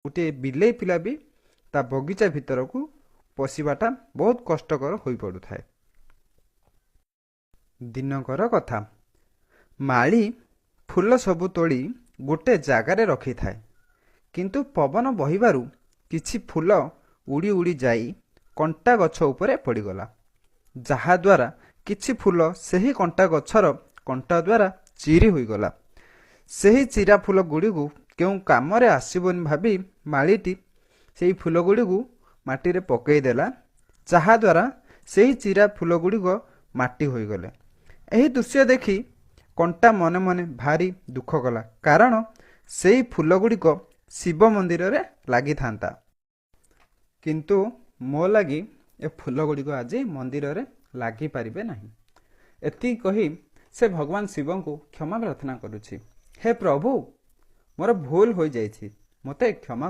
ଗୋଟିଏ ବିଲେଇ ପିଲା ବି ତା ବଗିଚା ଭିତରକୁ ପଶିବାଟା ବହୁତ କଷ୍ଟକର ହୋଇପଡ଼ୁଥାଏ। ଦିନକର କଥା, ମାଳି ଫୁଲ ସବୁ ତୋଳି ଗୋଟେ ଜାଗାରେ ରଖିଥାଏ। କିନ୍ତୁ ପବନ ବହିବାରୁ କିଛି ଫୁଲ ଉଡ଼ି ଉଡ଼ି ଯାଇ କଣ୍ଟା ଗଛ ଉପରେ ପଡ଼ିଗଲା, ଯାହାଦ୍ୱାରା କିଛି ଫୁଲ ସେହି କଣ୍ଟା ଗଛର କଣ୍ଟା ଦ୍ୱାରା ଚିରି ହୋଇଗଲା। ସେହି ଚିରା ଫୁଲ ଗୁଡ଼ିକୁ କେଉଁ କାମରେ ଆସିବନି ଭାବି ମାଳିଟି ସେହି ଫୁଲ ଗୁଡ଼ିକୁ ମାଟିରେ ପକାଇଦେଲା, ଯାହାଦ୍ୱାରା ସେହି ଚିରା ଫୁଲ ଗୁଡ଼ିକ ମାଟି ହୋଇଗଲେ। ଏହି ଦୃଶ୍ୟ ଦେଖି କଣ୍ଟା ମନେ ମନେ ଭାରି ଦୁଃଖ କଲା, କାରଣ ସେହି ଫୁଲ ଗୁଡ଼ିକ ଶିବ ମନ୍ଦିରରେ ଲାଗିଥାନ୍ତା। କିନ୍ତୁ ମୋ ଲାଗି ଏ ଫୁଲ ଗୁଡ଼ିକ ଆଜି ମନ୍ଦିରରେ ଲାଗିପାରିବେ ନାହିଁ। ଏତିକି କହି ସେ ଭଗବାନ ଶିବଙ୍କୁ କ୍ଷମା ପ୍ରାର୍ଥନା କରୁଛି। ହେ ପ୍ରଭୁ, ମୋର ଭୁଲ ହୋଇଯାଇଛି, ମୋତେ କ୍ଷମା